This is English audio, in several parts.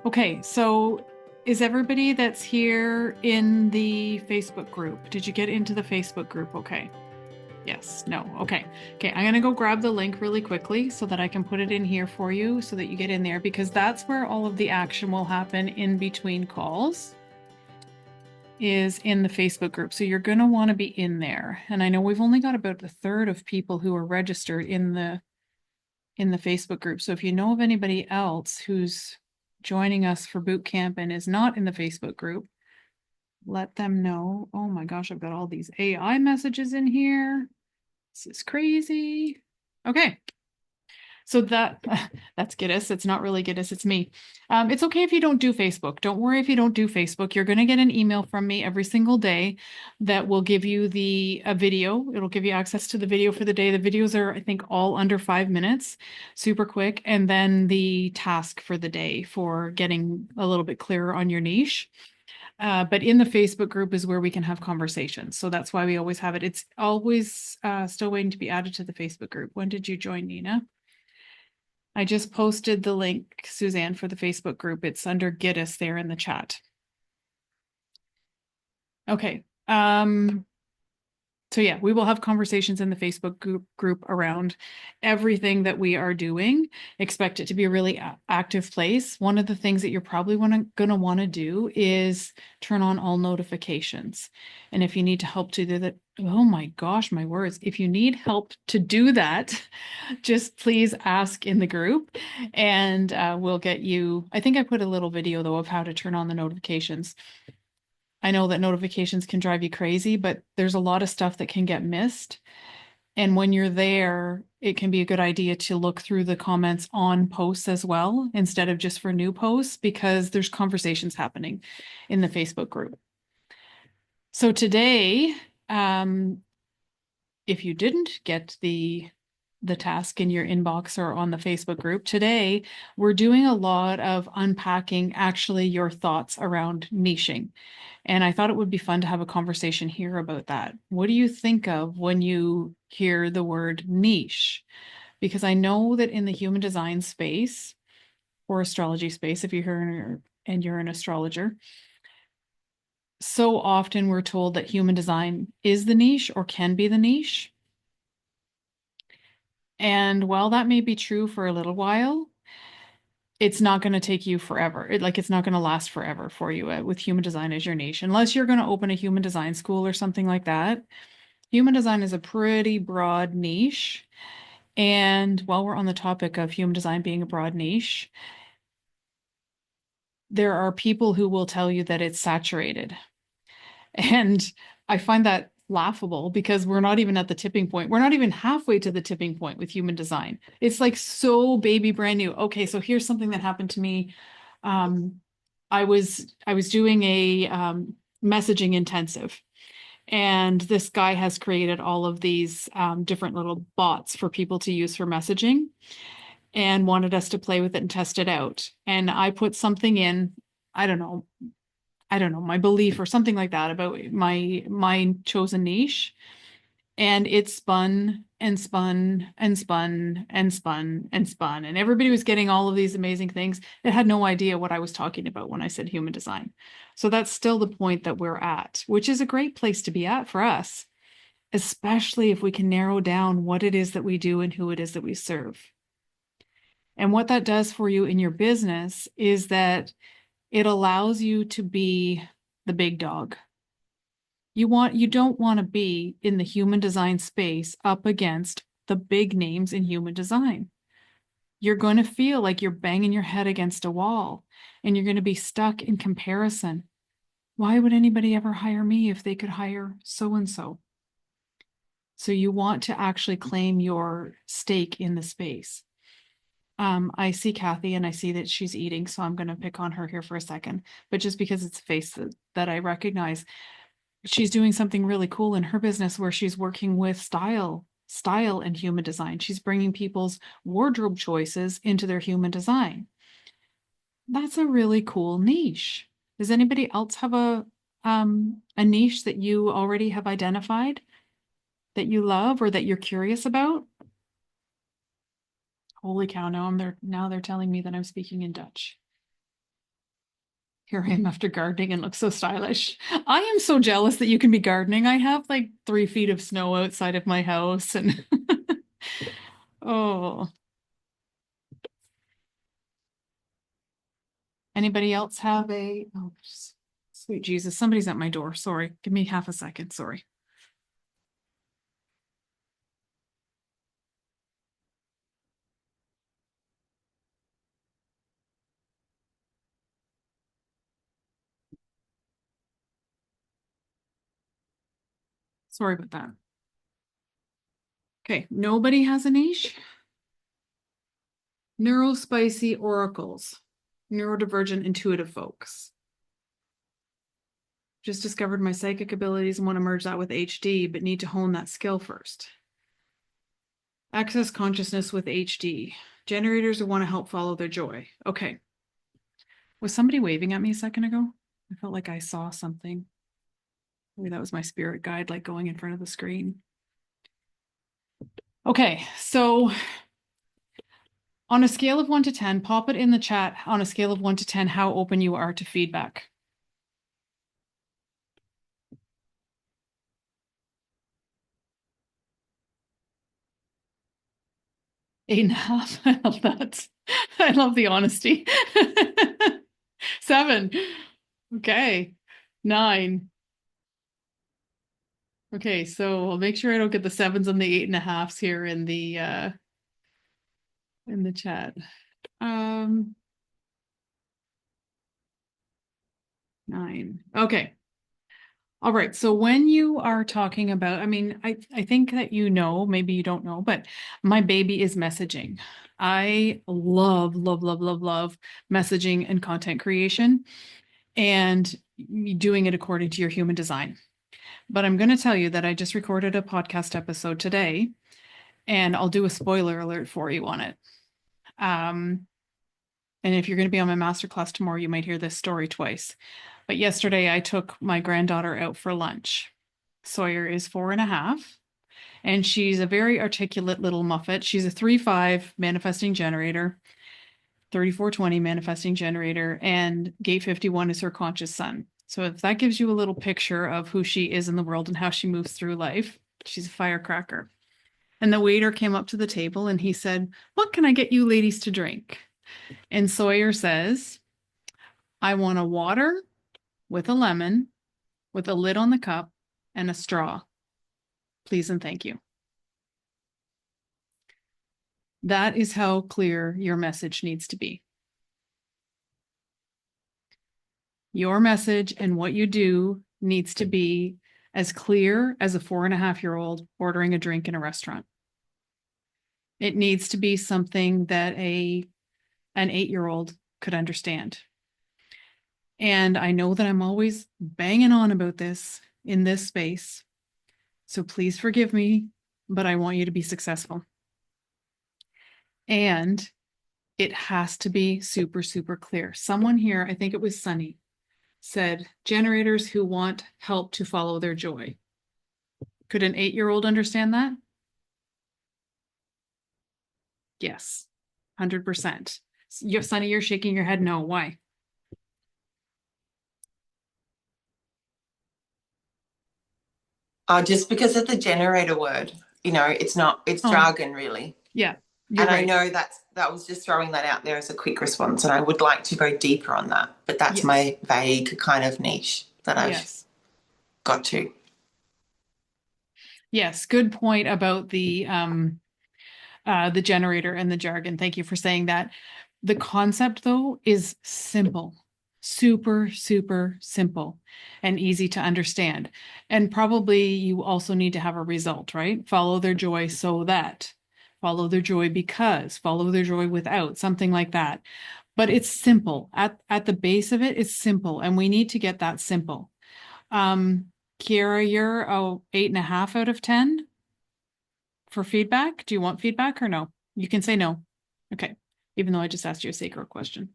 Okay, so is everybody that's here in the Facebook group? Did you get into the Facebook group? Okay. Yes, no. Okay. Okay, I'm gonna go grab the link really quickly so that I can put it in here for you so that you get in there, because that's where all of the action will happen in between calls, is in the Facebook group. So you're gonna want to be in there. And I know we've only got about a third of people who are registered in the Facebook group. So if you know of anybody else who's joining us for boot camp and is not in the Facebook group, let them know. Oh my gosh, I've got all these AI messages in here. This is crazy. Okay. So that's Giddis. It's not really Giddis, it's me. It's okay if you don't do Facebook. Don't worry if you don't do Facebook. You're going to get an email from me every single day that will give you a video. It'll give you access to the video for the day. The videos are, I think, all under 5 minutes, super quick. And then the task for the day for getting a little bit clearer on your niche. But in the Facebook group is where we can have conversations. So that's why we always have it. It's always still waiting to be added to the Facebook group. When did you join, Nina? I just posted the link, Suzanne, for the Facebook group. It's under Giddis there in the chat. Okay. So yeah, we will have conversations in the Facebook group around everything that we are doing. Expect it to be a really active place. One of the things that you're probably going to want to do is turn on all notifications. And if you need to help to do that, oh my gosh, my words. If you need help to do that, just please ask in the group and we'll get you. I think I put a little video though of how to turn on the notifications. I know that notifications can drive you crazy, but there's a lot of stuff that can get missed. And when you're there, it can be a good idea to look through the comments on posts as well, instead of just for new posts, because there's conversations happening in the Facebook group. So today, if you didn't get the task in your inbox or on the Facebook group, today we're doing a lot of unpacking actually your thoughts around niching. And I thought it would be fun to have a conversation here about that. What do you think of when you hear the word niche? Because I know that in the human design space or astrology space, if you're here and you're an astrologer, so often we're told that human design is the niche or can be the niche. And while that may be true for a little while, it's not going to take you forever. It's not going to last forever for you with human design as your niche, unless you're going to open a human design school or something like that. Human design is a pretty broad niche. And while we're on the topic of human design being a broad niche, there are people who will tell you that it's saturated. And I find that laughable because we're not even at the tipping point. We're not even halfway to the tipping point with human design. It's like so baby brand new. Okay, so here's something that happened to me. I was doing a messaging intensive, and this guy has created all of these different little bots for people to use for messaging and wanted us to play with it and test it out. And I put something in, I don't know, my belief or something like that about my chosen niche. And it spun and spun and spun and spun and spun. And everybody was getting all of these amazing things. It had no idea what I was talking about when I said human design. So that's still the point that we're at, which is a great place to be at for us, especially if we can narrow down what it is that we do and who it is that we serve. And what that does for you in your business is that it allows you to be the big dog. You don't want to be in the human design space up against the big names in human design. You're going to feel like you're banging your head against a wall and you're going to be stuck in comparison. Why would anybody ever hire me if they could hire so and so? So you want to actually claim your stake in the space. I see Kathy and I see that she's eating, so I'm going to pick on her here for a second. But just because it's a face that I recognize, she's doing something really cool in her business where she's working with style and human design. She's bringing people's wardrobe choices into their human design. That's a really cool niche. Does anybody else have a niche that you already have identified that you love or that you're curious about? Holy cow, now they're telling me that I'm speaking in Dutch. Here I am after gardening and look so stylish. I am so jealous that you can be gardening. I have like 3 feet of snow outside of my house and oh. Anybody else have oh, sweet Jesus, somebody's at my door. Sorry. Give me half a second. Sorry. Sorry about that. Okay, nobody has a niche. Neurospicy oracles, neurodivergent intuitive folks. Just discovered my psychic abilities and want to merge that with HD, but need to hone that skill first. Access consciousness with HD. Generators who want to help follow their joy. Okay. Was somebody waving at me a second ago? I felt like I saw something. Maybe that was my spirit guide, like going in front of the screen. Okay, so on a scale of 1 to 10, pop it in the chat on a scale of 1 to 10, how open you are to feedback. 8.5. I love that. I love the honesty. 7. Okay. 9. Okay, so I'll make sure I don't get the 7s and the 8.5s here in the chat. 9. Okay. All right. So when you are talking about, I mean, I think that maybe you don't know, but my baby is messaging. I love, love, love, love, love messaging and content creation and doing it according to your human design. But I'm going to tell you that I just recorded a podcast episode today, and I'll do a spoiler alert for you on it. And if you're going to be on my masterclass tomorrow, you might hear this story twice. But yesterday I took my granddaughter out for lunch. Sawyer is 4.5, and she's a very articulate little muffet. She's a 3-5 manifesting generator, 3420 manifesting generator, and gate 51 is her conscious sun. So if that gives you a little picture of who she is in the world and how she moves through life, she's a firecracker. And the waiter came up to the table and he said, "What can I get you ladies to drink?" And Sawyer says, "I want a water with a lemon, with a lid on the cup, and a straw. Please and thank you." That is how clear your message needs to be. Your message and what you do needs to be as clear as a 4.5-year-old ordering a drink in a restaurant. It needs to be something that an 8-year-old could understand. And I know that I'm always banging on about this in this space, so please forgive me, but I want you to be successful. And it has to be super, super clear. Someone here, I think it was Sunny, said generators who want help to follow their joy. Could an 8-year-old understand that? Yes, 100%. Sunny, you're shaking your head no. Why? Just because of the generator word, it's jargon really. Yeah, and right. I know that was just throwing that out there as a quick response, and I would like to go deeper on that, but that's my vague kind of niche that I've got to. Yes, good point about the generator and the jargon. Thank you for saying that. The concept, though, is simple, super, super simple and easy to understand. And probably you also need to have a result, right? Follow their joy so that, follow their joy because, follow their joy without, something like that. But it's simple. At the base of it, it's simple, and we need to get that simple. Kiara, you're 8.5 out of 10 for feedback. Do you want feedback or no? You can say no. Okay. Even though I just asked you a sacred question.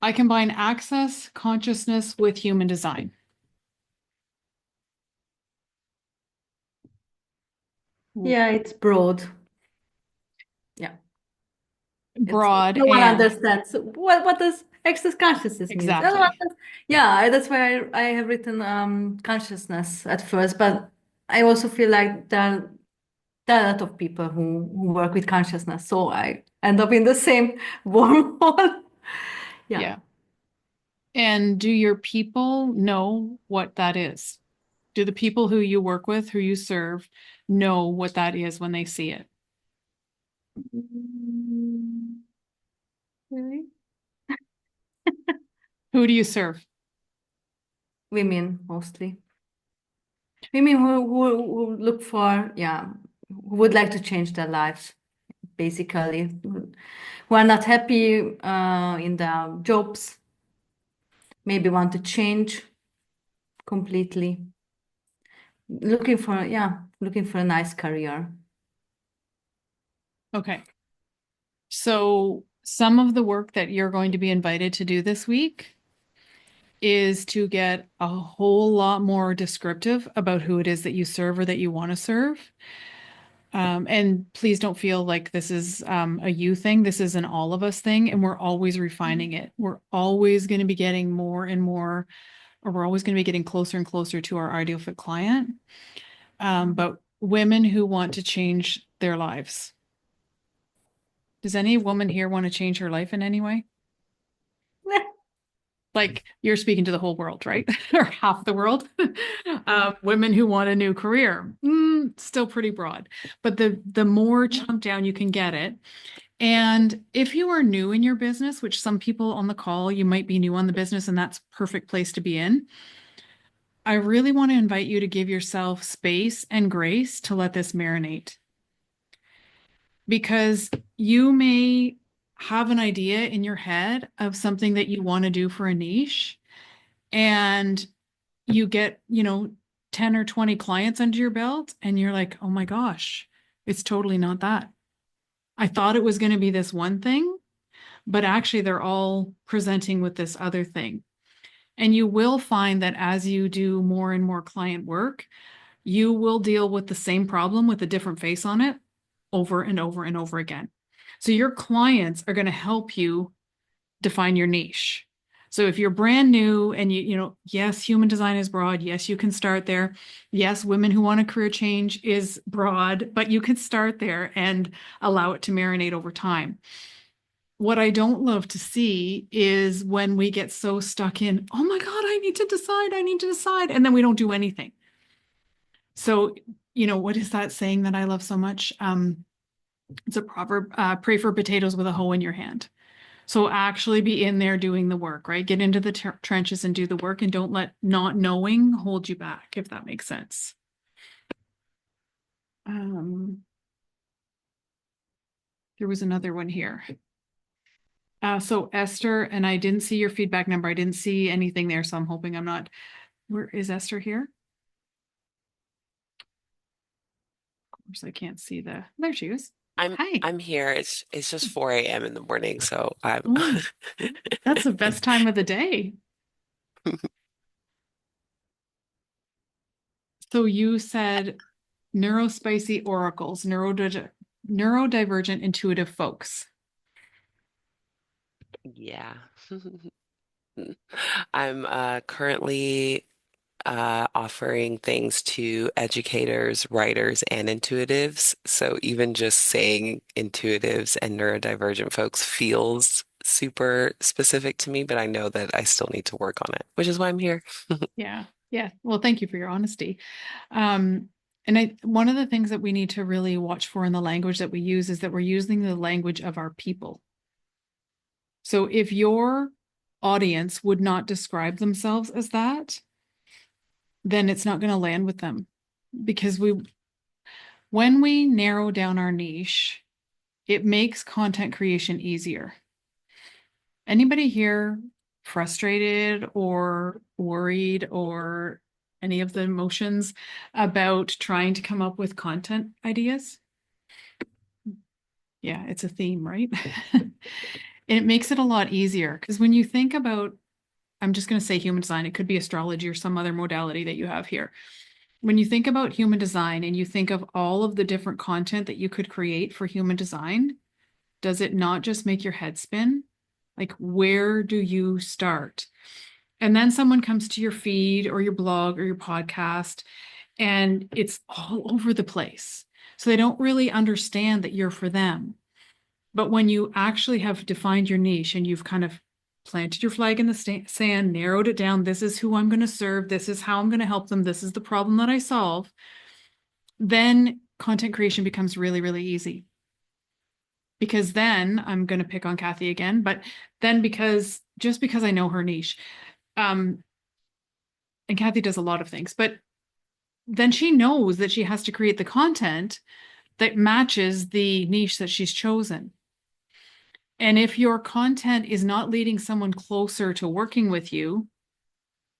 I combine access consciousness with human design. Yeah, it's broad. Yeah. Broad. No one understands. What does Access consciousness means. Exactly. Yeah, that's why I have written consciousness at first, but I also feel like there are a lot of people who work with consciousness, so I end up in the same wormhole. Yeah. Yeah. And do your people know what that is? Do the people who you work with, who you serve, know what that is when they see it? Really? Who do you serve? Women mostly. Women who look for, yeah, who would like to change their lives, basically, who are not happy in their jobs, maybe want to change completely. Looking for a nice career. Okay. So some of the work that you're going to be invited to do this week is to get a whole lot more descriptive about who it is that you serve or that you want to serve. And please don't feel like this is a you thing. This is an all of us thing, and we're always refining it. We're always going to be getting more and more, or we're always going to be getting closer and closer to our ideal fit client. But women who want to change their lives. Does any woman here want to change her life in any way? Like you're speaking to the whole world, right? Or half the world. Women who want a new career, still pretty broad, but the more chunk down you can get it. And if you are new in your business, which some people on the call, you might be new on the business, and that's perfect place to be in. I really want to invite you to give yourself space and grace to let this marinate. Because you may have an idea in your head of something that you want to do for a niche, and you get, 10 or 20 clients under your belt, and you're like, oh my gosh, it's totally not that. I thought it was going to be this one thing, but actually they're all presenting with this other thing. And you will find that as you do more and more client work, you will deal with the same problem with a different face on it over and over and over again. So your clients are going to help you define your niche. So if you're brand new and yes, human design is broad. Yes, you can start there. Yes, women who want a career change is broad, but you can start there and allow it to marinate over time. What I don't love to see is when we get so stuck in, oh my God, I need to decide. And then we don't do anything. So, what is that saying that I love so much? It's a proverb, pray for potatoes with a hoe in your hand. So actually be in there doing the work, right? Get into the trenches and do the work, and don't let not knowing hold you back, if that makes sense. There was another one here. So Esther, and I didn't see your feedback number. I didn't see anything there, so I'm hoping I'm not. Where is Esther here? Of course, I can't see there she is. Hi. I'm here. It's just 4 a.m. in the morning, so I'm Oh, that's the best time of the day. So you said neurospicy oracles, neurodivergent intuitive folks. Yeah. I'm currently offering things to educators, writers, and intuitives. So even just saying intuitives and neurodivergent folks feels super specific to me, but I know that I still need to work on it, which is why I'm here. Yeah. Yeah. Well, thank you for your honesty. And one of the things that we need to really watch for in the language that we use is that we're using the language of our people. So if your audience would not describe themselves as that, then it's not going to land with them. Because when we narrow down our niche, it makes content creation easier. Anybody here frustrated or worried or any of the emotions about trying to come up with content ideas? Yeah, it's a theme, right? It makes it a lot easier because when you think about, I'm just going to say human design, it could be astrology or some other modality that you have here. When you think about human design and you think of all of the different content that you could create for human design, does it not just make your head spin? Like, where do you start? And then someone comes to your feed or your blog or your podcast, and it's all over the place. So they don't really understand that you're for them. But when you actually have defined your niche and you've kind of planted your flag in the sand, narrowed it down, this is who I'm going to serve, this is how I'm going to help them, this is the problem that I solve, then content creation becomes really, really easy. Because then I'm going to pick on Kathy again, but then just because I know her niche, and Kathy does a lot of things, but then she knows that she has to create the content that matches the niche that she's chosen. And if your content is not leading someone closer to working with you,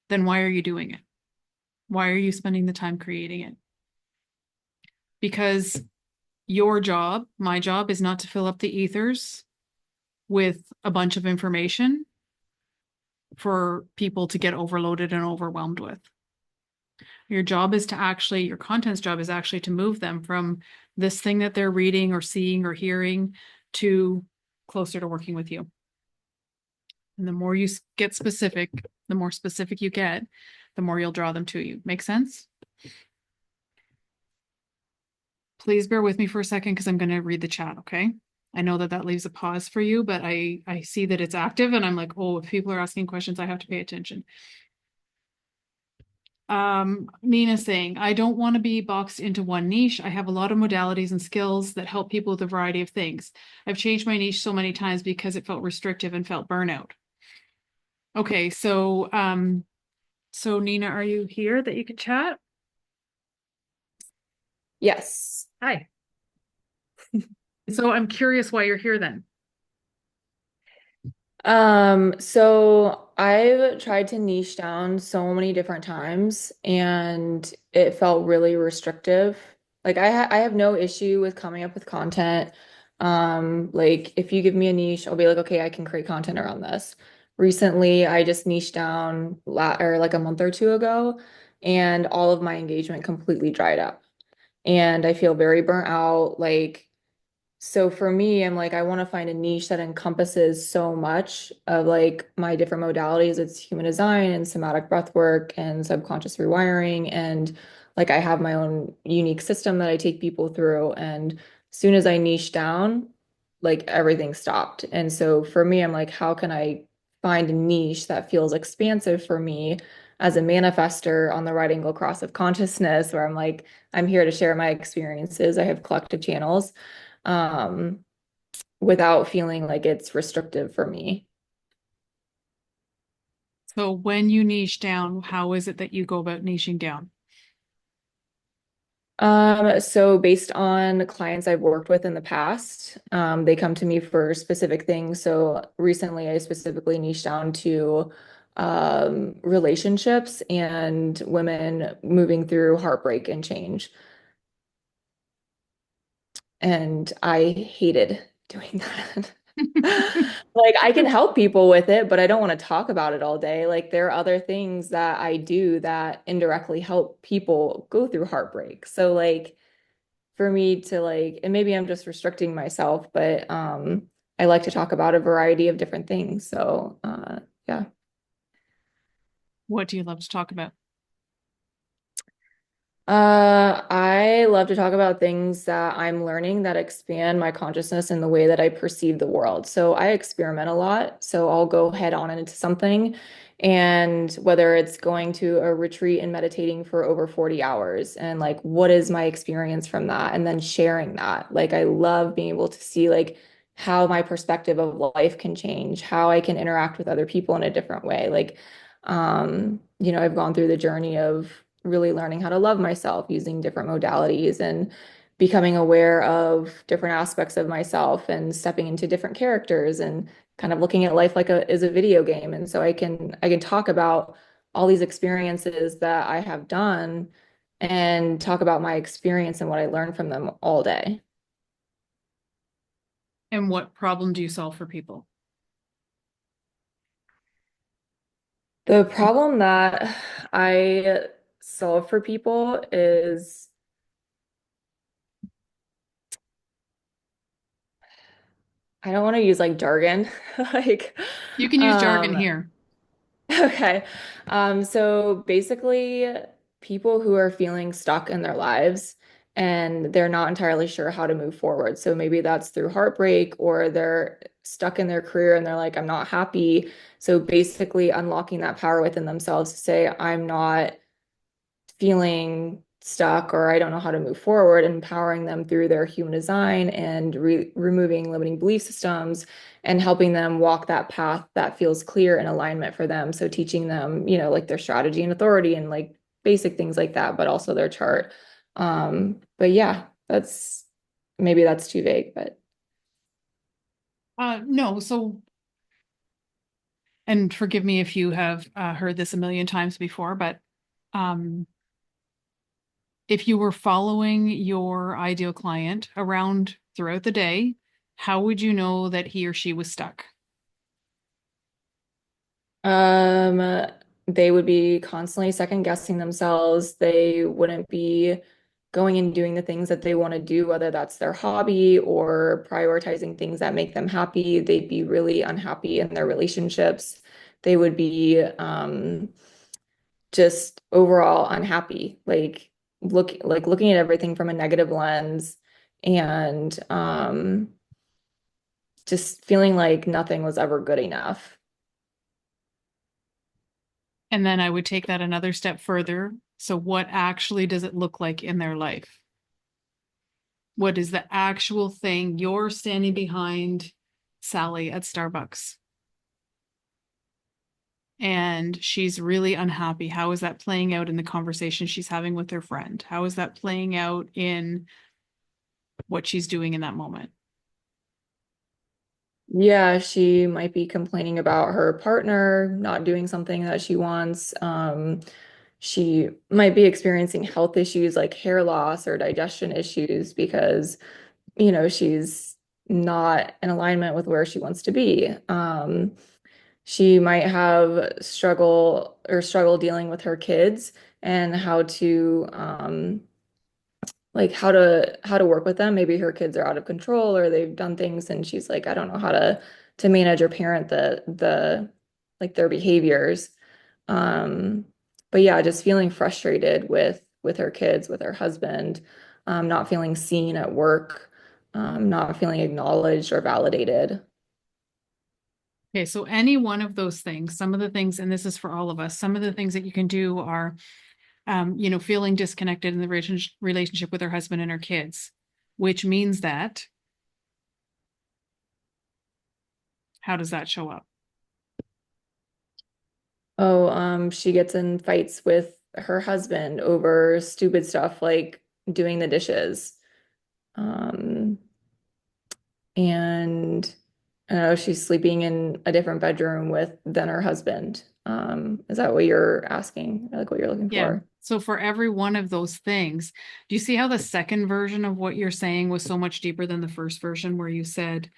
then why are you doing it? Why are you spending the time creating it? Because your job, my job, is not to fill up the ethers with a bunch of information for people to get overloaded and overwhelmed with. Your content's job is actually to move them from this thing that they're reading or seeing or hearing to closer to working with you. And the more you get specific, the more specific you get, the more you'll draw them to you. Make sense? Please bear with me for a second because I'm going to read the chat, okay? I know that leaves a pause for you, but I see that it's active and I'm like, oh, if people are asking questions, I have to pay attention. Nina saying, I don't want to be boxed into one niche. I have a lot of modalities and skills that help people with a variety of things. I've changed my niche so many times because it felt restrictive and felt burnout. Okay, so Nina, are you here that you can chat? Yes. Hi. So I'm curious why you're here then. So I've tried to niche down so many different times and it felt really restrictive. Like I have no issue with coming up with content. Like if you give me a niche, I'll be like, okay, I can create content around this. Recently, I just niched down or like a month or two ago, and all of my engagement completely dried up. And I feel very burnt out. Like so for me, I'm like, I want to find a niche that encompasses so much of like my different modalities. It's human design and somatic breath work and subconscious rewiring. And like I have my own unique system that I take people through. And as soon as I niche down, like everything stopped. And so for me, I'm like, how can I find a niche that feels expansive for me as a manifester on the right angle cross of consciousness, where I'm like, I'm here to share my experiences. I have collective channels um, without feeling like it's restrictive for me. So when you niche down, how is it that you go about niching down? So based on clients I've worked with in the past, they come to me for specific things. So recently I specifically niched down to relationships and women moving through heartbreak and change. And I hated doing that. Like I can help people with it, but I don't want to talk about it all day. Like there are other things that I do that indirectly help people go through heartbreak. So like for me to like, and maybe I'm just restricting myself, but I like to talk about a variety of different things. So yeah. What do you love to talk about? I love to talk about things that I'm learning that expand my consciousness and the way that I perceive the world. So I experiment a lot. So I'll go head on into something. And whether it's going to a retreat and meditating for over 40 hours and like, what is my experience from that? And then sharing that. Like, I love being able to see like how my perspective of life can change, how I can interact with other people in a different way. Like, I've gone through the journey of really learning how to love myself using different modalities and becoming aware of different aspects of myself and stepping into different characters and kind of looking at life like a video game. And so I can talk about all these experiences that I have done and talk about my experience and what I learned from them all day. And what problem do you solve for people? The problem that I solve for people is I don't want to use like jargon. Like, You can use jargon um, here. okay. So basically, people who are feeling stuck in their lives and they're not entirely sure how to move forward. So maybe that's through heartbreak or they're stuck in their career and they're like, I'm not happy. So basically, unlocking that power within themselves to say, I'm not feeling stuck or I don't know how to move forward, empowering them through their human design and removing limiting belief systems and helping them walk that path that feels clear and alignment for them. So teaching them, like their strategy and authority and like basic things like that, but also their chart. But yeah, maybe that's too vague, but No, so, and forgive me if you have heard this a million times before, but um, if you were following your ideal client around throughout the day, how would you know that he or she was stuck? Um, they would be constantly second guessing themselves. They wouldn't be going and doing the things that they want to do, whether that's their hobby or prioritizing things that make them happy. They'd be really unhappy in their relationships. They would be just overall unhappy, like looking at everything from a negative lens and just feeling like nothing was ever good enough. And then I would take that another step further. So what actually does it look like in their life? What is the actual thing you're standing behind Sally at Starbucks? And she's really unhappy. How is that playing out in the conversation she's having with her friend? How is that playing out in what she's doing in that moment? Yeah, she might be complaining about her partner not doing something that she wants. She might be experiencing health issues like hair loss or digestion issues because, she's not in alignment with where she wants to be. She might have struggle dealing with her kids and how to like how to work with them. Maybe her kids are out of control or they've done things and she's like, I don't know how to manage or parent the like their behaviors. Um, but yeah, just feeling frustrated with her kids, with her husband, not feeling seen at work, not feeling acknowledged or validated. Okay, so any one of those things, some of the things, and this is for all of us, some of the things that you can do are, feeling disconnected in the relationship with her husband and her kids, which means that, how does that show up? Oh, she gets in fights with her husband over stupid stuff like doing the dishes. Um, and I don't know, she's sleeping in a different bedroom than her husband. Is that what you're asking? Like what you're looking Yeah. for? So for every one of those things, do you see how the second version of what you're saying was so much deeper than the first version where you said,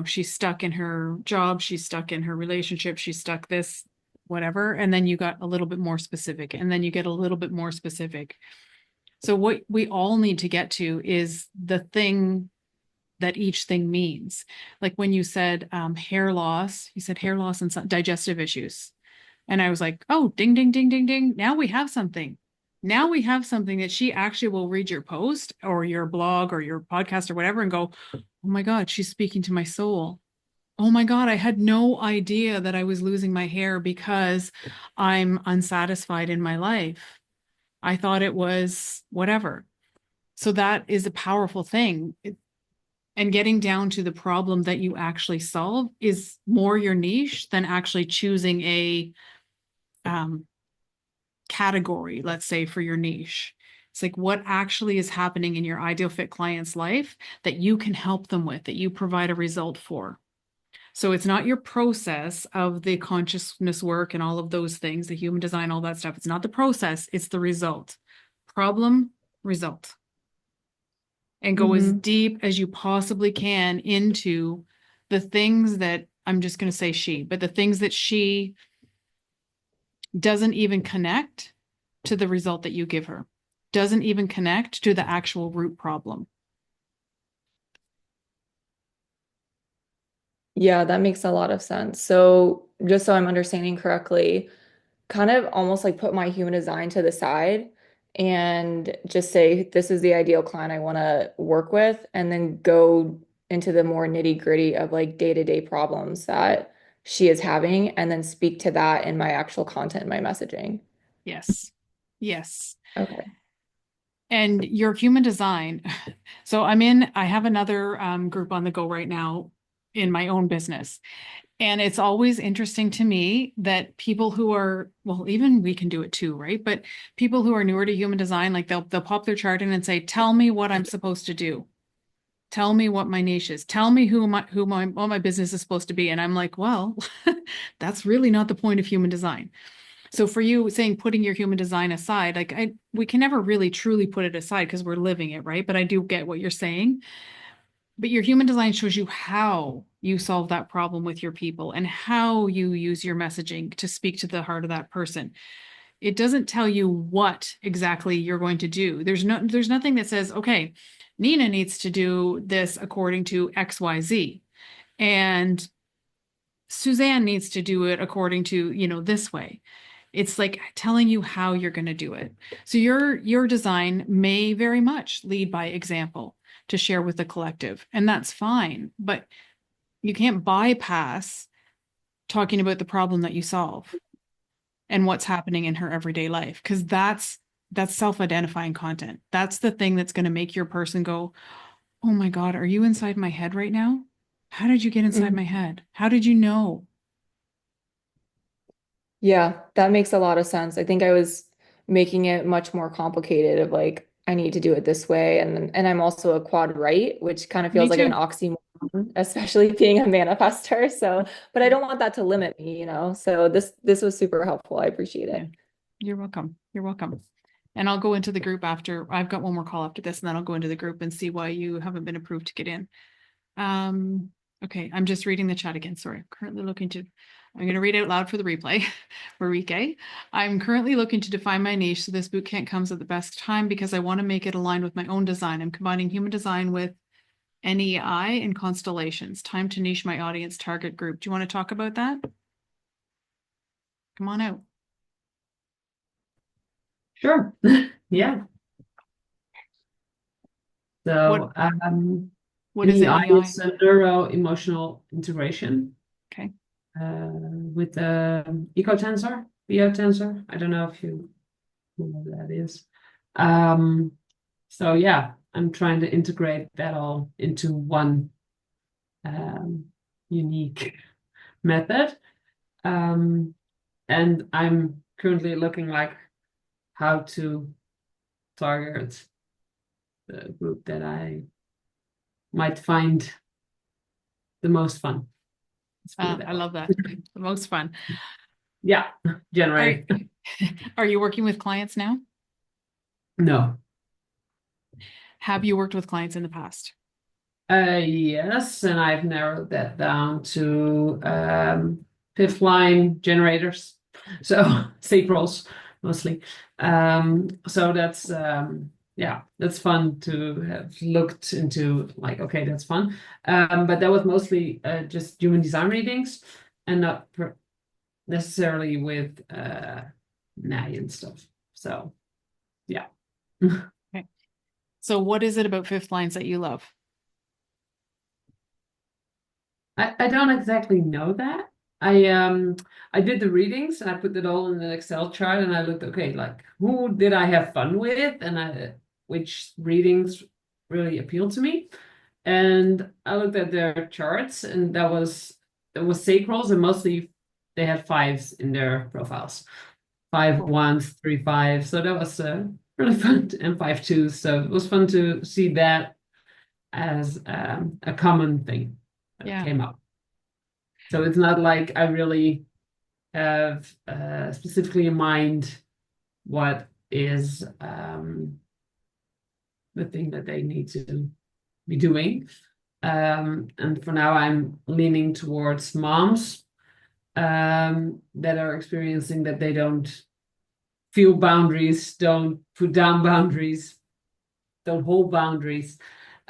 she's stuck in her job, she's stuck in her relationship, she's stuck this, whatever. And then you got a little bit more specific, and then you get a little bit more specific. So what we all need to get to is the thing that each thing means. Like when you said hair loss, you said hair loss and digestive issues. And I was like, oh, ding, ding, ding, ding, ding. Now we have something. Now we have something that she actually will read your post or your blog or your podcast or whatever and go, oh my God, she's speaking to my soul. Oh my God, I had no idea that I was losing my hair because I'm unsatisfied in my life. I thought it was whatever. So that is a powerful thing. And getting down to the problem that you actually solve is more your niche than actually choosing a um, category, let's say, for your niche. It's like what actually is happening in your ideal fit client's life that you can help them with, that you provide a result for. So it's not your process of the consciousness work and all of those things, the human design, all that stuff. It's not the process, it's the result. Problem, result. And go as Hmm. deep as you possibly can into the things that I'm just going to say but the things that she doesn't even connect to the result that you give her, doesn't even connect to the actual root problem. Yeah, that makes a lot of sense. So just so I'm understanding correctly, kind of almost like put my human design to the side and just say, this is the ideal client I want to work with, and then go into the more nitty-gritty of like day-to-day problems that she is having, and then speak to that in my actual content, my messaging. Yes. Yes. Okay. And your human design. So I have another group on the go right now in my own business. And it's always interesting to me that people who are, well, even we can do it too, right? But people who are newer to human design, like they'll pop their chart in and say, tell me what I'm supposed to do. Tell me what my niche is. Tell me what my business is supposed to be. And I'm like, well, that's really not the point of human design. So for you saying putting your human design aside, like we can never really truly put it aside because we're living it, right? But I do get what you're saying. But your human design shows you how you solve that problem with your people and how you use your messaging to speak to the heart of that person. It doesn't tell you what exactly you're going to do. There's nothing that says, okay, Nina needs to do this according to XYZ. And Suzanne needs to do it according to, this way. It's like telling you how you're going to do it. So your design may very much lead by example to share with the collective, and that's fine, but you can't bypass talking about the problem that you solve and what's happening in her everyday life, because that's self-identifying content. That's the thing that's going to make your person go, "Oh my God, are you inside my head right now? How did you get inside my head? How did you know?" Yeah, that makes a lot of sense. I think I was making it much more complicated of like, I need to do it this way. And I'm also a quad right, which kind of Me feels like an too. oxymoron, especially being a manifester. So, but I don't want that to limit me, you know? So this was super helpful. I appreciate Yeah. it. You're welcome. You're welcome. And I'll go into the group after. I've got one more call after this, and then I'll go into the group and see why you haven't been approved to get in. Okay, I'm just reading the chat again. Sorry. I'm going to read out loud for the replay. Marike, I'm currently looking to define my niche, so this boot camp comes at the best time because I want to make it aligned with my own design. I'm combining human design with NEI and constellations. Time to niche my audience target group. Do you want to talk about that? Come on out. Sure. Yeah. So What is NEI NEI? is a neuro-emotional integration. Okay. With the ecotensor, biotensor. I don't know if you know what that is. So yeah, I'm trying to integrate that all into one unique method. And I'm currently looking like how to target the group that I might find the most fun. I love that. The most fun. Yeah, generate. Are you working with clients now? No. Have you worked with clients in the past? Yes, and I've narrowed that down to fifth line generators. So sacrals mostly. So that's yeah, that's fun to have looked into, like, okay, that's fun. But that was mostly just human design readings and not necessarily with NAI and stuff. So yeah. Okay. So what is it about fifth lines that you love? I don't exactly know that. I did the readings and I put it all in an Excel chart and I looked, okay, like who did I have fun with and which readings really appealed to me. And I looked at their charts and it was sacrals and mostly they had fives in their profiles. 5 1s, 3 5. So that was really fun, and 5 2s. So it was fun to see that as a common thing that came up. So it's not like I really have specifically in mind what is the thing that they need to be doing. And for now, I'm leaning towards moms that are experiencing that they don't feel boundaries, don't put down boundaries, don't hold boundaries.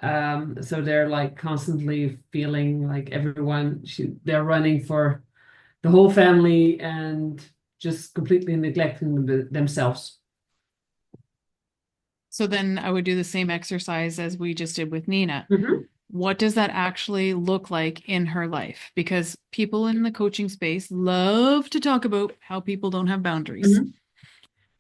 So they're like constantly feeling like they're running for the whole family and just completely neglecting themselves. So then I would do the same exercise as we just did with Nina. Mm-hmm. What does that actually look like in her life? Because people in the coaching space love to talk about how people don't have boundaries. Mm-hmm.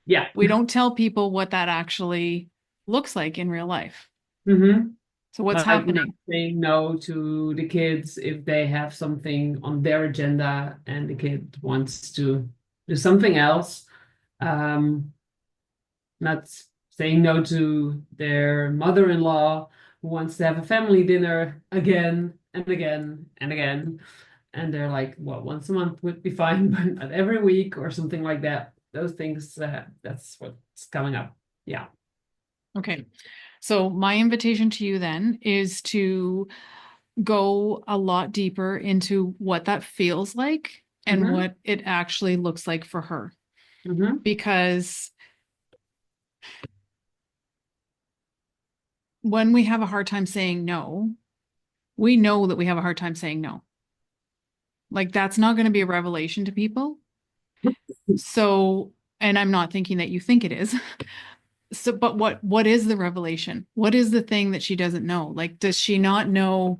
Yeah. We don't tell people what that actually looks like in real life. Mm-hmm. So what's Like happening? saying no to the kids if they have something on their agenda and the kid wants to do something else. Not saying no to their mother-in-law who wants to have a family dinner again and again and again. And they're like, well, once a month would be fine, but not every week or something like that. Those things, that's what's coming up. Yeah. Okay. So my invitation to you then is to go a lot deeper into what that feels like and Mm-hmm. what it actually looks like for her. Mm-hmm. Because when we have a hard time saying no, we know that we have a hard time saying no. Like that's not going to be a revelation to people. So, and I'm not thinking that you think it is. So, but what is the revelation? What is the thing that she doesn't know? Like, does she not know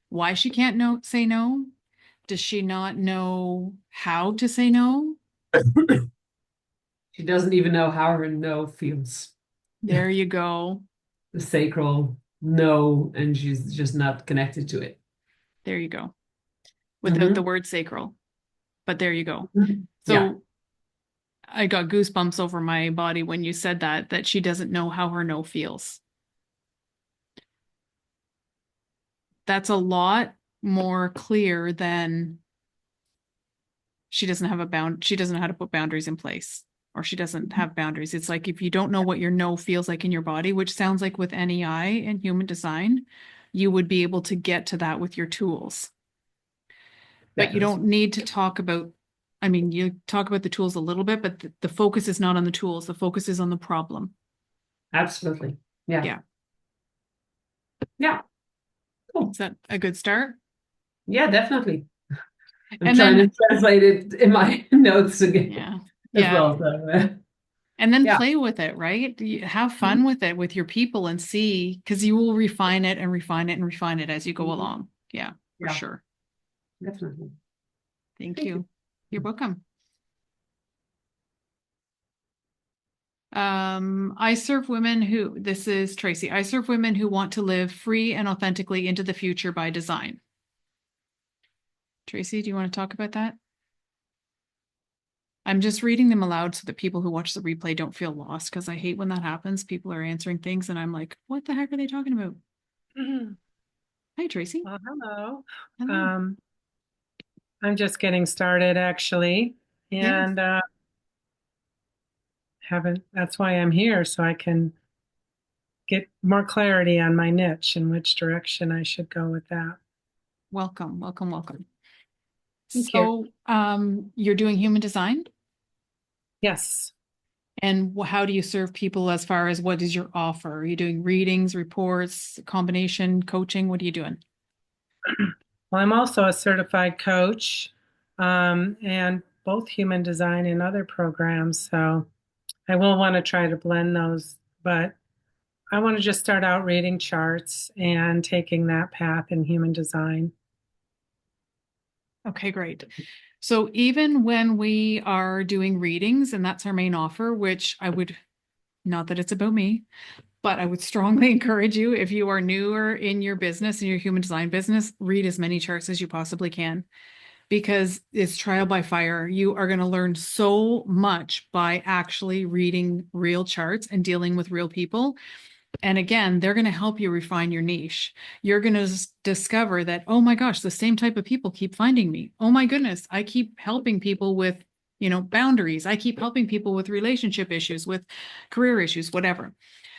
why she can't say no? Does she not know how to say no? She doesn't even know how her no feels. There you go. The sacral no, and she's just not connected to it. There you go. Without the word sacral. But there you go. So Yeah. I got goosebumps over my body when you said that she doesn't know how her no feels. That's a lot more clear than she doesn't know how to put boundaries in place, or she doesn't have boundaries. It's like if you don't know what your no feels like in your body, which sounds like with NEI and human design, you would be able to get to that with your tools. But you don't need to talk about, I mean, you talk about the tools a little bit, but the focus is not on the tools. The focus is on the problem. Absolutely. Yeah. Yeah. Yeah. Cool. Is that a good start? Yeah, definitely. I'm And trying then, to translate it in my notes again yeah. as Yeah. well. So, and then yeah. play with it, right? Have fun with it with your people and see, because you will refine it and refine it and refine it as you go along. Yeah, for sure. Definitely. Thank you. You're welcome. I serve women who, this is Tracy, I serve women who want to live free and authentically into the future by design. Tracy, do you want to talk about that? I'm just reading them aloud so that people who watch the replay don't feel lost, because I hate when that happens. People are answering things and I'm like, what the heck are they talking about? Hi, Tracy. Hello. Hello. I'm just getting started actually, Yes. and that's why I'm here, so I can get more clarity on my niche and which direction I should go with that. Welcome, welcome, welcome. Thank you. You're doing human design? Yes. And how do you serve people as far as what is your offer? Are you doing readings, reports, combination, coaching? What are you doing? Well, I'm also a certified coach, and both human design and other programs, so I will want to try to blend those, but I want to just start out reading charts and taking that path in human design. Okay, great. So even when we are doing readings, and that's our main offer, which I would, not that it's about me, but I would strongly encourage you, if you are newer in your business, in your human design business, read as many charts as you possibly can, because it's trial by fire. You are going to learn so much by actually reading real charts and dealing with real people. And again, they're going to help you refine your niche. You're going to discover that, oh my gosh, the same type of people keep finding me. Oh my goodness, I keep helping people with, boundaries. I keep helping people with relationship issues, with career issues, whatever.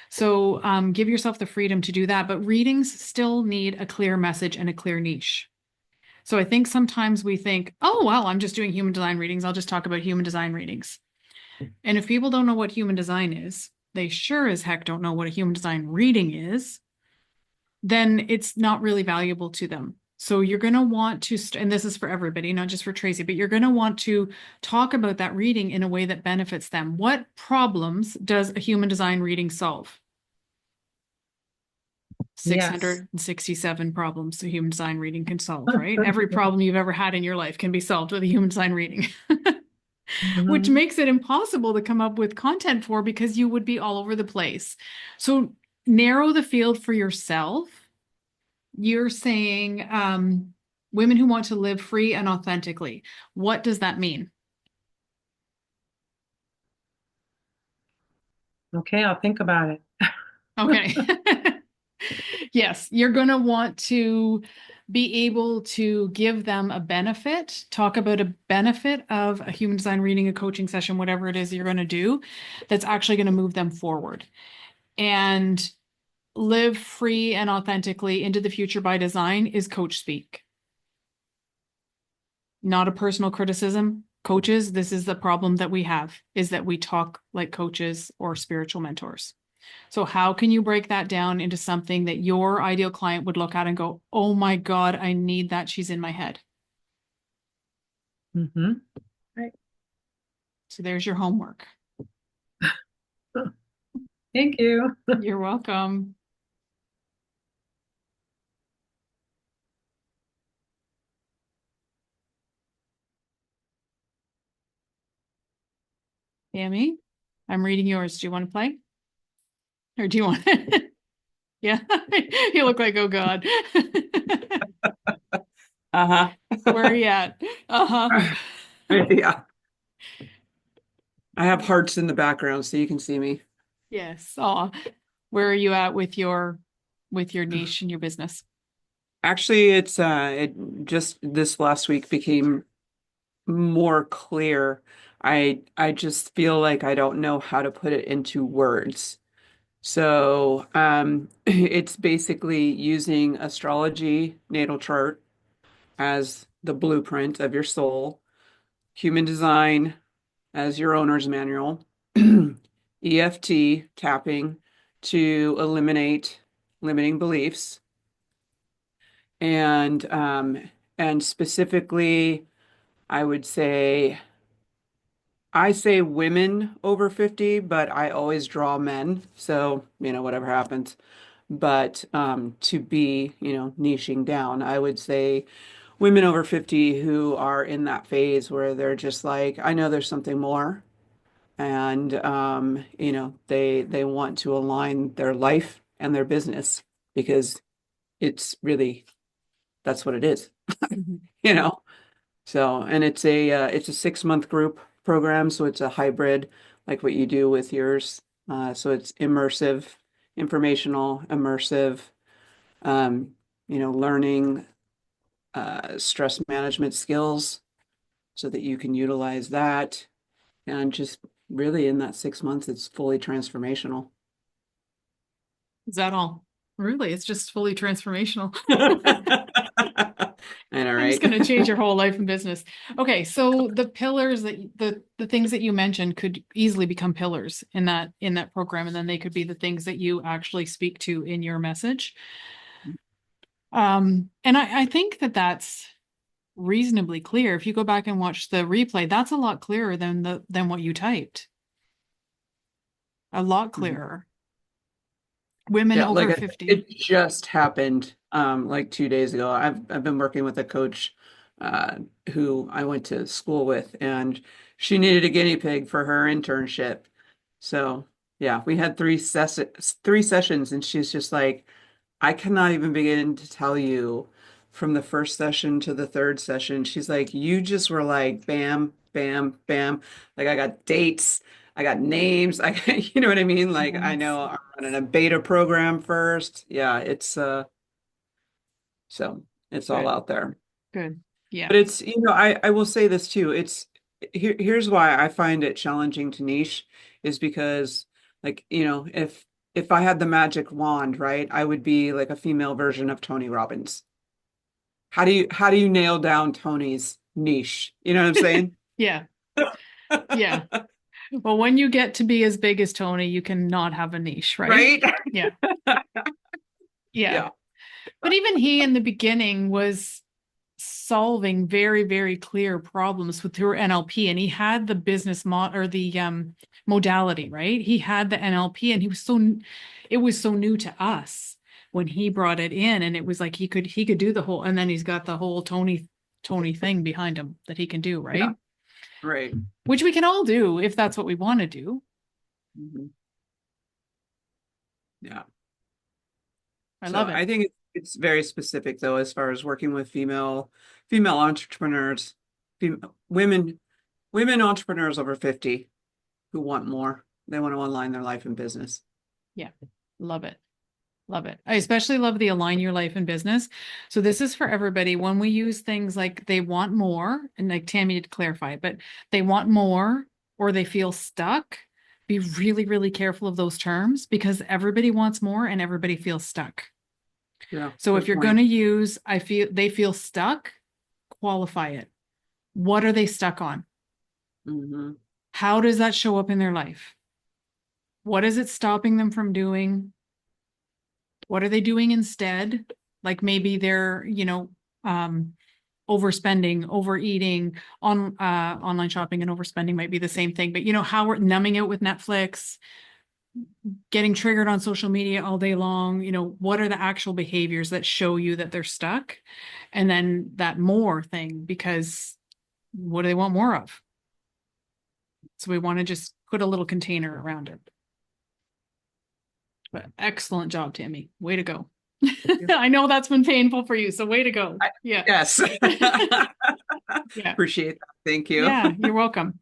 So give yourself the freedom to do that. But readings still need a clear message and a clear niche. So I think sometimes we think, oh, well, I'm just doing human design readings. I'll just talk about human design readings. And if people don't know what human design is, they sure as heck don't know what a human design reading is. then it's not really valuable to them. So you're going to want to, and this is for everybody, not just for Tracy, but you're going to want to talk about that reading in a way that benefits them. What problems does a human design reading solve? 667 problems a human design reading can solve, right? Every problem you've ever had in your life can be solved with a human design reading. Which makes it impossible to come up with content for, because you would be all over the place. So narrow the field for yourself. You're saying women who want to live free and authentically. What does that mean? Okay, I'll think about it. Okay. Yes, you're going to want to be able to give them a benefit, talk about a benefit of a human design reading, a coaching session, whatever it is you're going to do, that's actually going to move them forward. And live free and authentically into the future by design is coach speak. Not a personal criticism. Coaches, this is the problem that we have, is that we talk like coaches or spiritual mentors. So how can you break that down into something that your ideal client would look at and go, oh my God, I need that. She's in my head. Right. So there's your homework. Thank you. You're welcome. Tammy, I'm reading yours. Do you want to play? Or do you want Yeah, you look like, oh God. Uh-huh. Where are you at? Uh-huh. Yeah. I have hearts in the background so you can see me. Yes. Oh, where are you at with your niche and your business? Actually, it just this last week became more clear. I just feel like I don't know how to put it into words. So, it's basically using astrology, natal chart as the blueprint of your soul, human design as your owner's manual, EFT tapping to eliminate limiting beliefs, and specifically, I would say I say women over 50, but I always draw men, so whatever happens. But to be niching down, I would say women over 50 who are in that phase where they're just like, I know there's something more. And they want to align their life and their business because it's really that's what it is. you know so, and it's a 6-month group program, so it's a hybrid like what you do with yours. So it's immersive, informational, immersive, learning stress management skills so that you can utilize that. And just really in that 6 months, it's fully transformational. Is that all? Really? It's just fully transformational. I know, I'm right? just going to change your whole life and business. Okay, so the pillars that the things that you mentioned could easily become pillars in that program, and then they could be the things that you actually speak to in your message. And I think that that's reasonably clear. If you go back and watch the replay, that's a lot clearer than what you typed. A lot clearer. Women Yeah, over like 50. it just happened like 2 days ago. I've been working with a coach who I went to school with, and she needed a guinea pig for her internship. So yeah, we had three sessions, and she's just like, I cannot even begin to tell you from the first session to the third session. She's like, you just were like, bam, bam, bam. Like I got dates, I got names, you know what I mean? Like I know I'm running a beta program first. Yeah, so it's all Good. out there. Good. Yeah. But it's, I will say this too. Here's why I find it challenging to niche is because like, if I had the magic wand, right, I would be like a female version of Tony Robbins. How do you nail down Tony's niche? You know what I'm saying? Yeah. Yeah. Well, when you get to be as big as Tony, you cannot have a niche, right? Right? Yeah. Yeah. Yeah. But even he in the beginning was solving very, very clear problems through NLP, and he had the business or the modality, right? He had the NLP, and it was so new to us when he brought it in, and it was like he could do the whole, and then he's got the whole Tony thing behind him that he can do, right? Yeah. Right. Which we can all do if that's what we want to do. Mhm. Yeah. I love it. I think it's very specific though, as far as working with female entrepreneurs, women entrepreneurs over 50 who want more. They want to align their life and business. Yeah. Love it. Love it. I especially love the align your life and business. So this is for everybody. When we use things like they want more, and like Tammy did clarify, but they want more or they feel stuck, be really, really careful of those terms because everybody wants more and everybody feels stuck. Yeah. So if you're going to use, they feel stuck, qualify it. What are they stuck on? Mm-hmm. How does that show up in their life? What is it stopping them from doing? What are they doing instead? Like maybe they're, overspending, overeating, online shopping and overspending might be the same thing, but how we're numbing out with Netflix, getting triggered on social media all day long, what are the actual behaviors that show you that they're stuck? And then that more thing, because what do they want more of? So we want to just put a little container around it. But excellent job, Tammy. Way to go. I know that's been painful for you, so way to go. Yeah. Yes. Yeah. Appreciate that. Thank you. Yeah, you're welcome.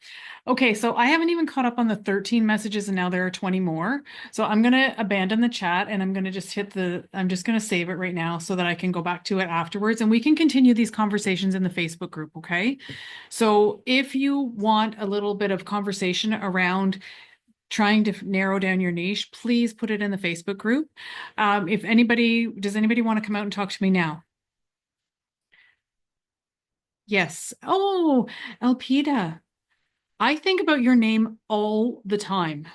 Okay, so I haven't even caught up on the 13 messages and now there are 20 more. So I'm going to abandon the chat and I'm going to just I'm just going to save it right now so that I can go back to it afterwards and we can continue these conversations in the Facebook group, okay? So if you want a little bit of conversation around trying to narrow down your niche, please put it in the Facebook group. Does anybody want to come out and talk to me now? Yes. Oh, Elpida. I think about your name all the time.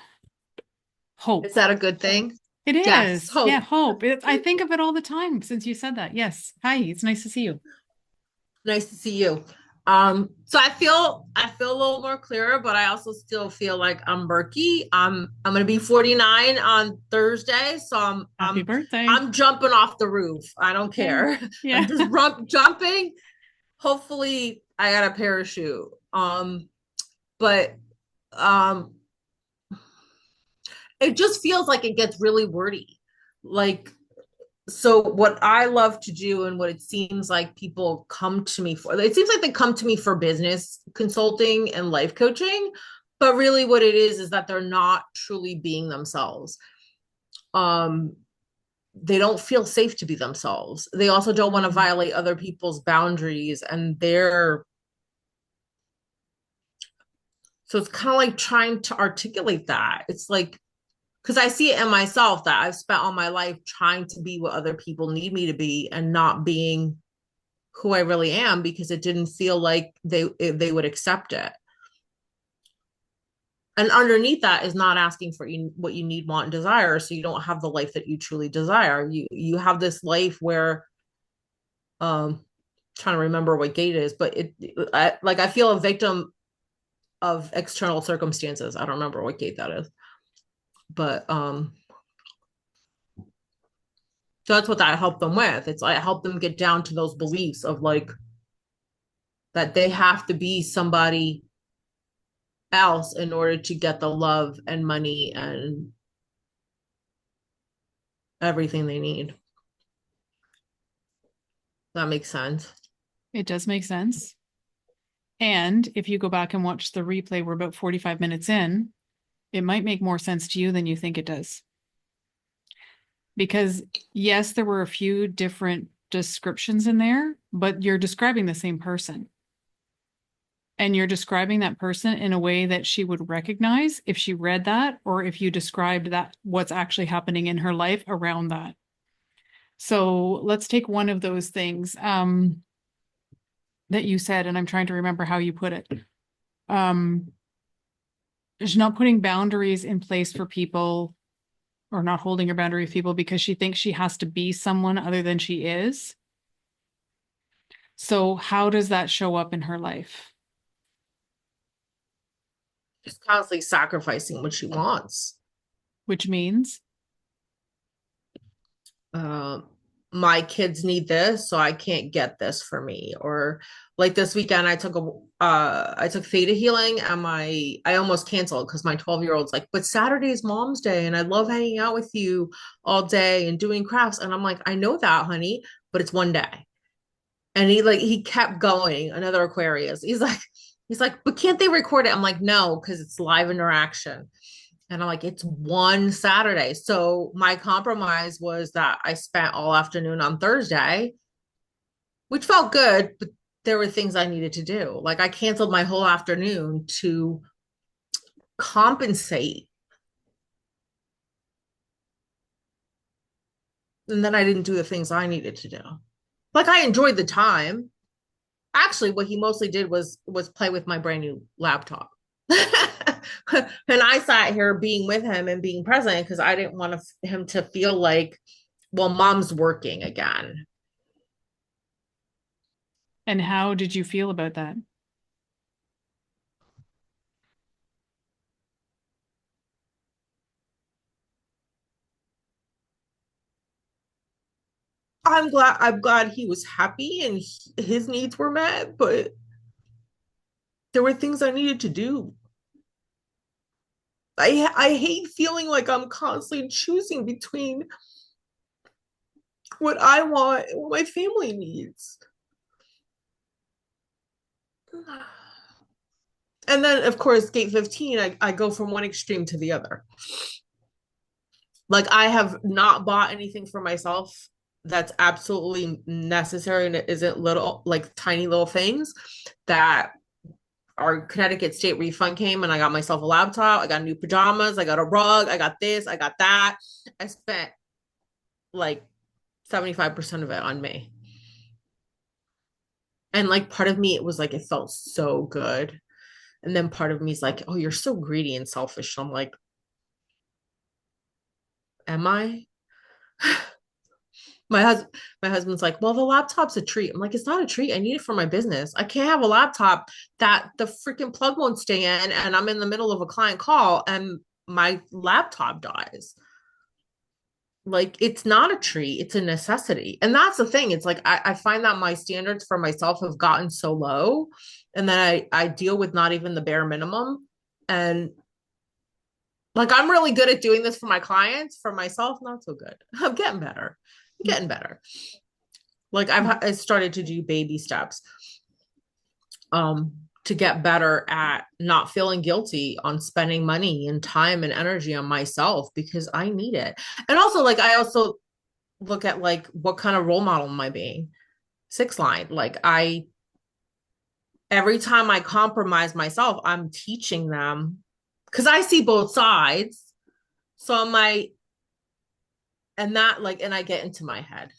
Hope. Is that a good thing? It is. Yes, Hope. Yeah, Hope. I think of it all the time since you said that. Yes. Hi, it's nice to see you. Nice to see you. So I feel a little more clearer, but I also still feel like I'm murky. I'm gonna be 49 on Thursday, so Happy birthday. I'm jumping off the roof. I don't care. Yeah. I'm just jumping. Hopefully I got a parachute. But it just feels like it gets really wordy. So what I love to do and what it seems like people come to me for, it seems like they come to me for business consulting and life coaching, but really what it is that they're not truly being themselves. They don't feel safe to be themselves. They also don't want to violate other people's boundaries and so it's kind of like trying to articulate that. It's like, because I see it in myself that I've spent all my life trying to be what other people need me to be and not being who I really am because it didn't feel like they would accept it. And underneath that is not asking for what you need, want, and desire. So you don't have the life that you truly desire. You have this life where, trying to remember what gate it is, but I feel a victim of external circumstances. I don't remember what gate that is. But so that's what I help them with. It's I help them get down to those beliefs of like that they have to be somebody else in order to get the love and money and everything they need. That makes sense. It does make sense. And if you go back and watch the replay, we're about 45 minutes in, it might make more sense to you than you think it does. Because yes, there were a few different descriptions in there, but you're describing the same person. And you're describing that person in a way that she would recognize if she read that, or if you described that, what's actually happening in her life around that. So let's take one of those things that you said, and I'm trying to remember how you put it. She's not putting boundaries in place for people or not holding her boundary with people because she thinks she has to be someone other than she is. So how does that show up in her life? She's constantly sacrificing what she wants. Which means? My kids need this, so I can't get this for me. Or like this weekend, I took theta healing, and I almost canceled because my 12-year-old's like, but Saturday's Mom's Day, and I love hanging out with you all day and doing crafts. And I'm like, I know that, honey, but it's one day. And he kept going. Another Aquarius. He's like, but can't they record it? I'm like, no, because it's live interaction. And I'm like, it's one Saturday. So my compromise was that I spent all afternoon on Thursday, which felt good, but there were things I needed to do. Like I canceled my whole afternoon to compensate. And then I didn't do the things I needed to do. Like I enjoyed the time. Actually, what he mostly did was play with my brand new laptop. And I sat here being with him and being present because I didn't want him to feel like, well, mom's working again. And how did you feel about that? I'm glad he was happy and his needs were met, but there were things I needed to do. I hate feeling like I'm constantly choosing between what I want and what my family needs. And then, of course, gate 15, I go from one extreme to the other. Like, I have not bought anything for myself that's absolutely necessary and it isn't little, like tiny little things that our Connecticut state refund came and I got myself a laptop, I got new pajamas, I got a rug, I got this, I got that. I spent like 75% of it on me. And like part of me, it was like, it felt so good. And then part of me is like, oh, you're so greedy and selfish. So I'm like, am I? My husband's like, well, the laptop's a treat. I'm like, it's not a treat. I need it for my business. I can't have a laptop that the freaking plug won't stay in and I'm in the middle of a client call and my laptop dies. Like, it's not a treat, it's a necessity. And that's the thing. It's like I find that my standards for myself have gotten so low, and then I deal with not even the bare minimum. And like, I'm really good at doing this for my clients. For myself, not so good. I'm getting better. Like I started to do baby steps to get better at not feeling guilty on spending money and time and energy on myself because I need it. And also, like, I also look at like, what kind of role model am I being? 6line. Like, every time I compromise myself, I'm teaching them because I see both sides. So I'm like, and I get into my head,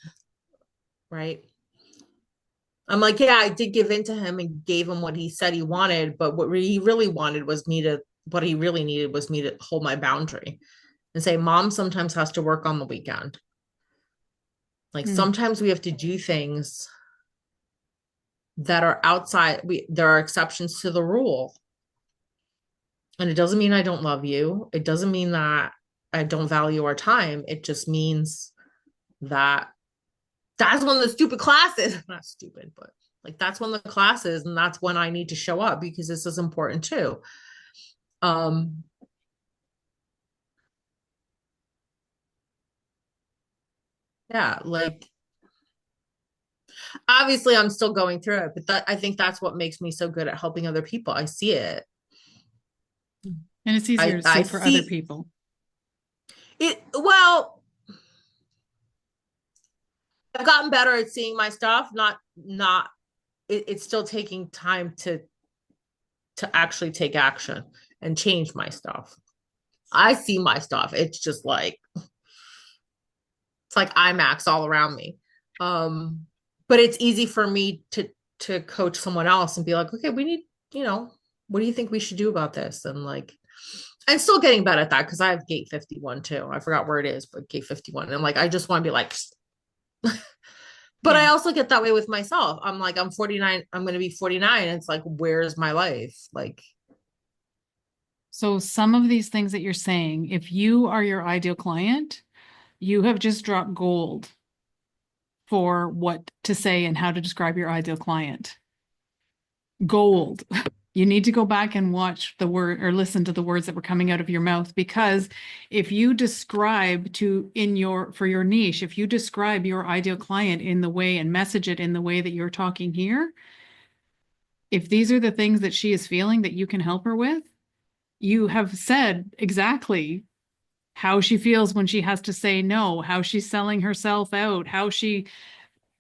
right? I'm like, yeah, I did give in to him and gave him what he said he wanted, but what he really wanted was what he really needed was me to hold my boundary and say, mom sometimes has to work on the weekend. Like sometimes we have to do things that are outside. There are exceptions to the rule. And it doesn't mean I don't love you. It doesn't mean that I don't value our time. It just means that that's when the stupid class is. Not stupid, but like that's when the class is, and that's when I need to show up because this is important too. Yeah, like obviously I'm still going through it, but I think that's what makes me so good at helping other people. I see it. And it's easier to see for other people. Well, I've gotten better at seeing my stuff. It's still taking time to actually take action and change my stuff. I see my stuff. It's just like, it's like IMAX all around me. But it's easy for me to coach someone else and be like, okay, we need, what do you think we should do about this? And like, I'm still getting better at that because I have gate 51 too. I forgot where it is, but gate 51. And I'm like, I just want to be like, but I also get that way with myself. I'm like, I'm 49. I'm going to be 49. And it's like, where's my life? Like, so some of these things that you're saying, if you are your ideal client, you have just dropped gold for what to say and how to describe your ideal client. Gold. You need to go back and watch the word or listen to the words that were coming out of your mouth, because if you describe for your niche, if you describe your ideal client in the way and message it in the way that you're talking here, if these are the things that she is feeling that you can help her with, you have said exactly how she feels when she has to say no, how she's selling herself out, how she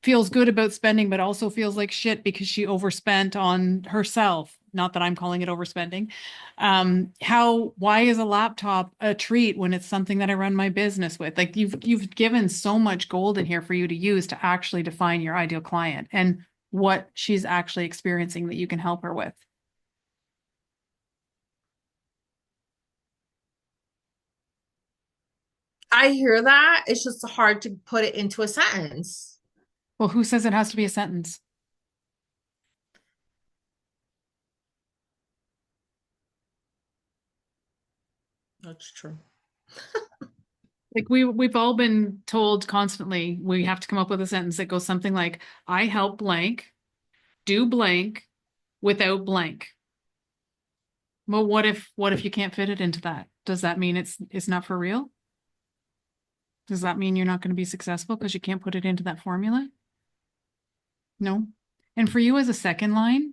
feels good about spending, but also feels like shit because she overspent on herself. Not that I'm calling it overspending. Why is a laptop a treat when it's something that I run my business with? Like you've given so much gold in here for you to use to actually define your ideal client and what she's actually experiencing that you can help her with. I hear that. It's just hard to put it into a sentence. Well, who says it has to be a sentence? That's true. Like we've all been told constantly we have to come up with a sentence that goes something like, I help blank, do blank, without blank. Well, what if you can't fit it into that? Does that mean it's not for real? Does that mean you're not going to be successful because you can't put it into that formula? No. And for you as a second line,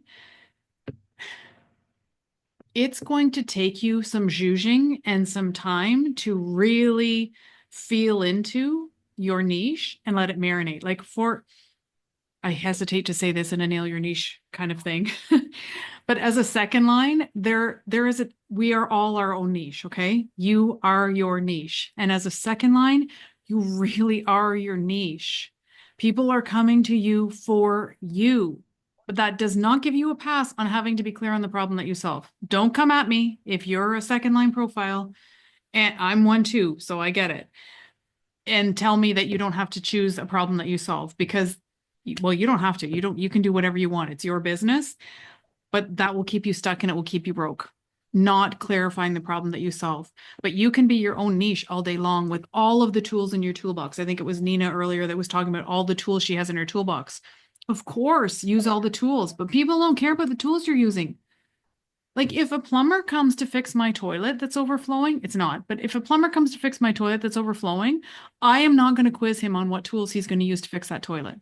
it's going to take you some zhuzhing and some time to really feel into your niche and let it marinate. Like I hesitate to say this in a nail your niche kind of thing, but as a second line, we are all our own niche. Okay. You are your niche. And as a second line, you really are your niche. People are coming to you for you, but that does not give you a pass on having to be clear on the problem that you solve. Don't come at me if you're a second line profile, and I'm one too, so I get it. And tell me that you don't have to choose a problem that you solve, because, well, you don't have to. You can do whatever you want. It's your business, but that will keep you stuck and it will keep you broke. Not clarifying the problem that you solve. But you can be your own niche all day long with all of the tools in your toolbox. I think it was Nina earlier that was talking about all the tools she has in her toolbox. Of course, use all the tools, but people don't care about the tools you're using. Like if a plumber comes to fix my toilet that's overflowing, it's not, but if a plumber comes to fix my toilet that's overflowing, I am not going to quiz him on what tools he's going to use to fix that toilet.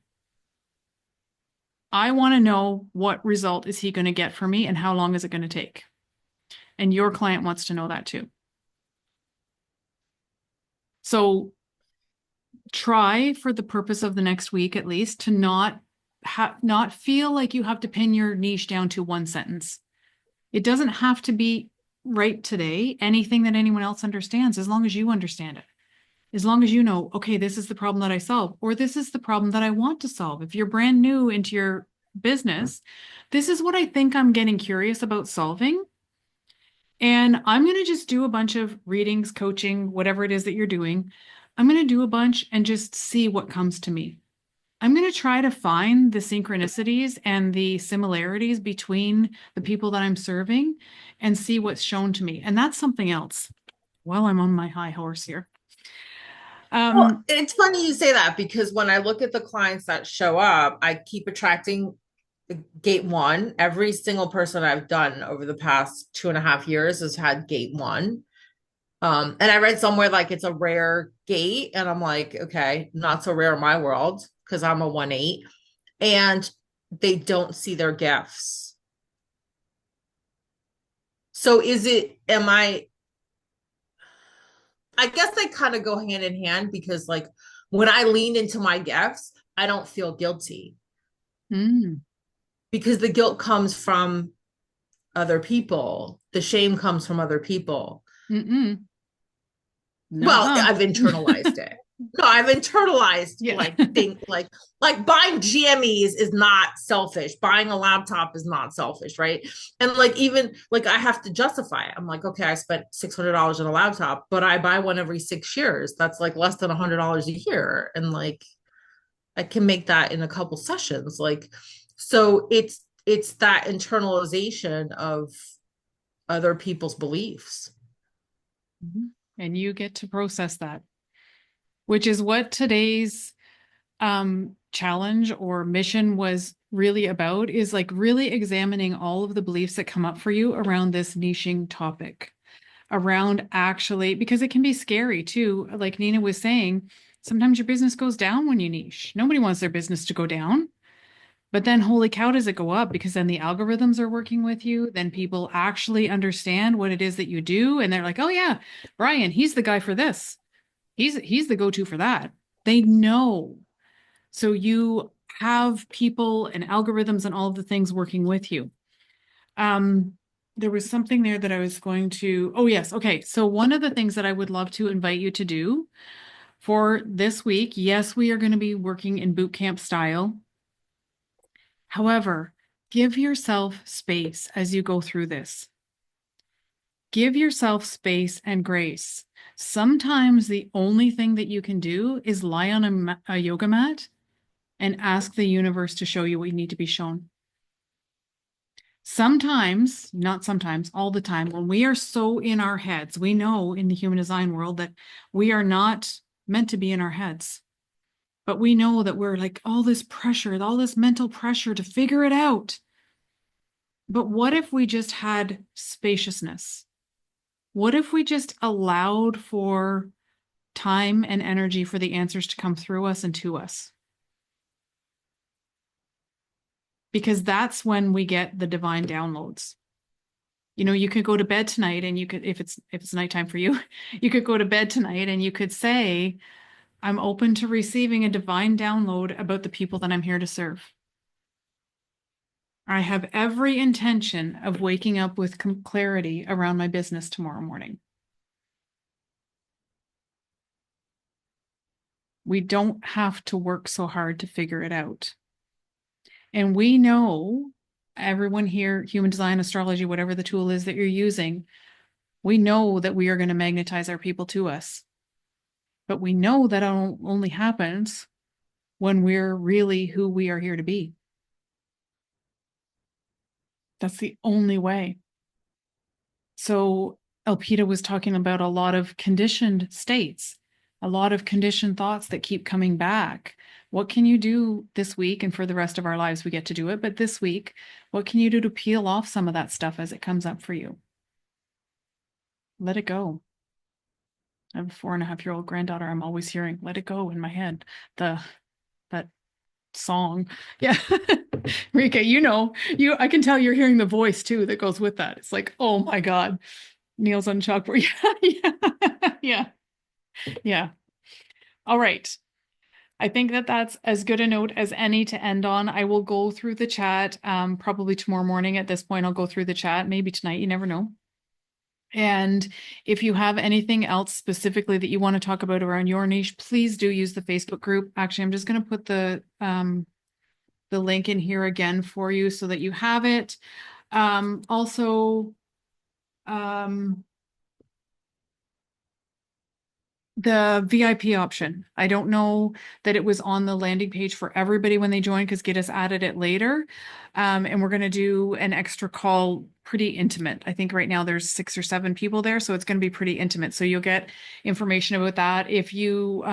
I want to know what result is he going to get for me and how long is it going to take? And your client wants to know that too. So try, for the purpose of the next week at least, to not feel like you have to pin your niche down to one sentence. It doesn't have to be right today, anything that anyone else understands, as long as you understand it. As long as you know, okay, this is the problem that I solve, or this is the problem that I want to solve. If you're brand new into your business, this is what I think I'm getting curious about solving. And I'm going to just do a bunch of readings, coaching, whatever it is that you're doing. I'm going to do a bunch and just see what comes to me. I'm going to try to find the synchronicities and the similarities between the people that I'm serving and see what's shown to me. And that's something else. While I'm on my high horse here. Well, it's funny you say that, because when I look at the clients that show up, I keep attracting gate 1. Every single person I've done over the past 2.5 years has had gate 1. And I read somewhere like it's a rare gate, and I'm like, okay, not so rare in my world because I'm a 1/8, and they don't see their gifts. So I guess they kind of go hand in hand, because like when I lean into my gifts, I don't feel guilty. Because the guilt comes from other people. The shame comes from other people. No. Well, I've internalized it. No, I've internalized Yeah. like buying GMEs is not selfish. Buying a laptop is not selfish, right? And like even like I have to justify it. I'm like, okay, I spent $600 on a laptop, but I buy one every 6 years. That's like less than $100 a year, and like I can make that in a couple sessions. Like, so it's that internalization of other people's beliefs. And you get to process that, which is what today's challenge or mission was really about, is like really examining all of the beliefs that come up for you around this niching topic, around actually, because it can be scary too. Like Nina was saying, sometimes your business goes down when you niche. Nobody wants their business to go down. But then, holy cow, does it go up? Because then the algorithms are working with you. Then people actually understand what it is that you do. And they're like, oh, yeah, Brian, he's the guy for this. He's the go-to for that. They know. So you have people and algorithms and all of the things working with you. There was something there that I was going to, oh, yes. Okay. So one of the things that I would love to invite you to do for this week, yes, we are going to be working in bootcamp style. However, give yourself space as you go through this. Give yourself space and grace. Sometimes the only thing that you can do is lie on a yoga mat and ask the universe to show you what you need to be shown. Sometimes, not sometimes, all the time, when we are so in our heads, we know in the human design world that we are not meant to be in our heads. But we know that we're like all this pressure, all this mental pressure to figure it out. But what if we just had spaciousness? What if we just allowed for time and energy for the answers to come through us and to us? Because that's when we get the divine downloads. You know, you could go to bed tonight and you could, if it's nighttime for you, you could go to bed tonight and you could say, I'm open to receiving a divine download about the people that I'm here to serve. I have every intention of waking up with clarity around my business tomorrow morning. We don't have to work so hard to figure it out. And we know, everyone here, human design, astrology, whatever the tool is that you're using, we know that we are going to magnetize our people to us. But we know that only happens when we're really who we are here to be. That's the only way. So Elpida was talking about a lot of conditioned states, a lot of conditioned thoughts that keep coming back. What can you do this week? And for the rest of our lives, we get to do it. But this week, what can you do to peel off some of that stuff as it comes up for you? Let it go. I have a 4.5-year-old granddaughter. I'm always hearing, let it go in my head. That song. Yeah. Rika, I can tell you're hearing the voice too that goes with that. It's like, oh my God, Neil's on chalkboard. Yeah. All right. I think that's as good a note as any to end on. I will go through the chat probably tomorrow morning. At this point, I'll go through the chat, maybe tonight, you never know. And if you have anything else specifically that you want to talk about around your niche, please do use the Facebook group. Actually, I'm just going to put the link in here again for you so that you have it. Also, the VIP option. I don't know that it was on the landing page for everybody when they joined because Gittes added it later. And we're going to do an extra call, pretty intimate. I think right now there's 6 or 7 people there, so it's going to be pretty intimate. So you'll get information about that. If you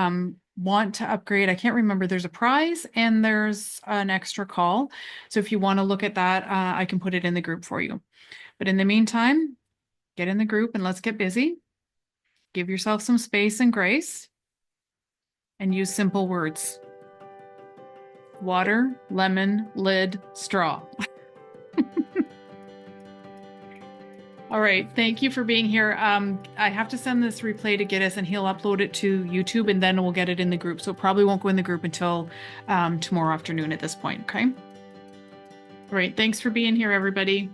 want to upgrade, I can't remember, there's a prize and there's an extra call. So if you want to look at that, I can put it in the group for you. But in the meantime, get in the group and let's get busy. Give yourself some space and grace and use simple words. Water, lemon, lid, straw. All right. Thank you for being here. I have to send this replay to Gittes and he'll upload it to YouTube and then we'll get it in the group. So it probably won't go in the group until tomorrow afternoon at this point. Okay. All right. Thanks for being here, everybody.